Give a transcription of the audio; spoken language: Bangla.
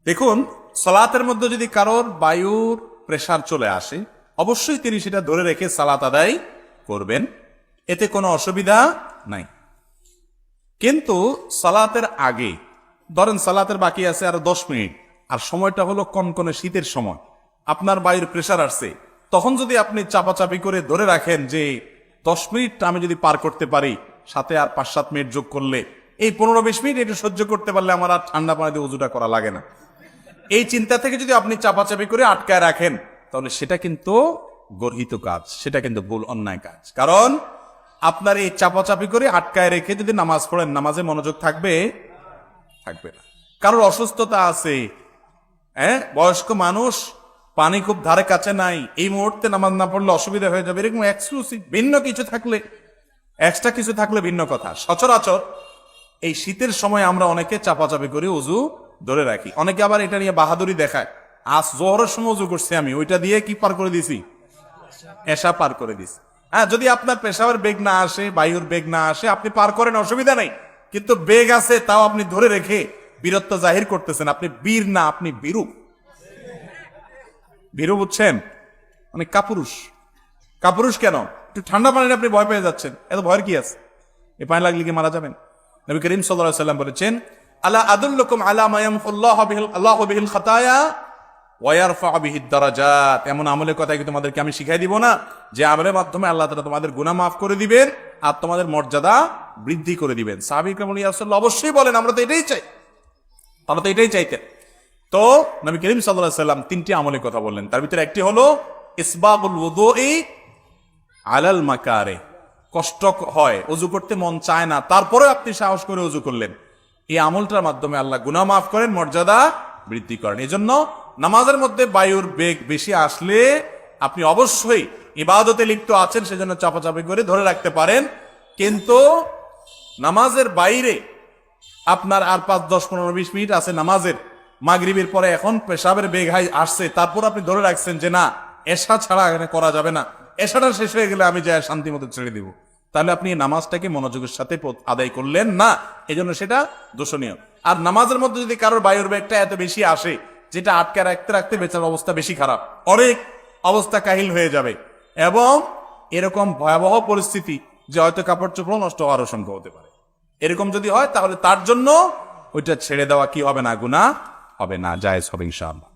দেখুন, সালাতের মধ্যে যদি কারোর বায়ুর প্রেসার চলে আসে, অবশ্যই তিনি সেটা ধরে রেখে সালাত আদায় করবেন, এতে কোনো অসুবিধা নাই। কিন্তু সালাতের আগে, ধরেন সালাতের বাকি আছে আরো 10 মিনিট, আর সময়টা হলো কনকনে শীতের সময়, আপনার বায়ুর প্রেসার আসছে, তখন যদি আপনি চাপাচাপি করে ধরে রাখেন যে 10 মিনিট আমি যদি পার করতে পারি, সাথে আর 5-7 মিনিট যোগ করলে এই 15-20 মিনিট একটু সহ্য করতে পারলে আমার আর ঠান্ডা পানি দিয়ে উজুটা করা লাগে না, এই চিন্তা থেকে যদি আপনি চাপাচাপি করে আটকায় রাখেন, তাহলে সেটা কিন্তু গর্হিত কাজ, সেটা কিন্তু ভুল, অন্যায় কাজ। কারণ আপনার এই চাপাচাপি করে আটকায় রেখে যদি নামাজ পড়েন, নামাজে মনোযোগ থাকবে থাকবে না। কারোর অসুস্থতা আছে, বয়স্ক মানুষ, পানি খুব ধারে কাছে নাই, এই মুহূর্তে নামাজ না পড়লে অসুবিধা হয়ে যাবে, এরকম এক্সক্লুসিভ ভিন্ন কিছু থাকলে, এক্সট্রা কিছু থাকলে ভিন্ন কথা। সচরাচর এই শীতের সময় আমরা অনেকে চাপাচাপি করে উজু ধরে রাখি, অনেকে আবার এটা নিয়ে বাহাদুরি দেখায়, আজ জোহরের সময় উজু করছি আমি, ওইটা দিয়ে কি পার করে দিছি, এশা পার করে দিছি। হ্যাঁ, যদি আপনার পেশাবের বেগ না আসে, বায়ুর বেগ না আসে, আপনি পার করেন, অসুবিধা নেই। কিন্তু বেগ আছে, তাও আপনি ধরে রেখে বীরত্ব জাহির করতেছেন, আপনি বীর না, আপনি বীরু। বীরু বুঝছেন, মানে কাপুরুষ। কাপুরুষ কেন? একটু ঠান্ডা পানিতে আপনি ভয় পেয়ে যাচ্ছেন, এত ভয়ের কি আছে? এ পানি লাগলে কি মারা যাবেন? নবী করিম সাল্লাল্লাহু আলাইহি ওয়াসাল্লাম বলেছেন, আলা আদুল্লুকুম আলা মা ইয়ামহুল্লাহু বিহিল খাতায়া ওয়া ইয়ারফা'ু বিহিদ দারাজাত। এমন আমলের কথা কি তোমাদেরকে আমি শিখাই দিব না, যে আমলের মাধ্যমে আল্লাহ তাআলা তোমাদের গুনাহ মাফ করে দিবেন আর তোমাদের মর্যাদা বৃদ্ধি করে দিবেন। সাহাবীরা বলেন, ইয়া রাসূলুল্লাহ, অবশ্যই বলেন, আমরা তো এটাই চাই। তারা তো এটাই চাইতেন। তো নবী করিম সাল্লাল্লাহু আলাইহি ওয়াসাল্লাম 3টি আমলের কথা বললেন, তার ভিতরে একটি হলো ইসবাগুল ওযুই আলাল মাকারে। কষ্ট হয়, অজু করতে মন চায় না, তারপরে আপনি সাহস করে অজু করলেন, এই আমলটার মাধ্যমে আল্লাহ গুনাহ মাফ করেন, মর্যাদা বৃদ্ধি করেন। এই জন্য নামাজের মধ্যে বায়ুর বেগ বেশি আসলে আপনি অবশ্যই ইবাদতে লিপ্ত আছেন, সেজন্য চাপাচাপি করে ধরে রাখতে পারেন। কিন্তু নামাজের বাইরে আপনার আর 5, 10, 15, 20 মিনিট আছে নামাজের, মাগরিবের পরে এখন পেশাবের বেগ হাই আসছে, তারপর আপনি ধরে রাখছেন যে না, এশা ছাড়া এখানে করা যাবে না, এশাটা শেষ হয়ে গেলে আমি যাই শান্তি মতো ছেড়ে দিব, তাহলে আপনি নামাজটাকে মনোযোগের সাথে আদায় করলেন না, এই জন্য সেটা দোষণীয়। আর নামাজের মধ্যে যদি কারোর বায়ুর বেগটা এত বেশি আসে, যেটা আটকে রাখতে রাখতে বেচার অবস্থা বেশি খারাপ, অনেক অবস্থা কাহিল হয়ে যাবে, এবং এরকম ভয়াবহ পরিস্থিতি যে হয়তো কাপড় চোপড় নষ্ট হওয়ার আশঙ্কা হতে পারে। এরকম যদি হয়, তাহলে তার জন্য ওইটা ছেড়ে দেওয়া কি হবে না, গুনাহ হবে না, জায়েজ হবে ইনশাআল্লাহ।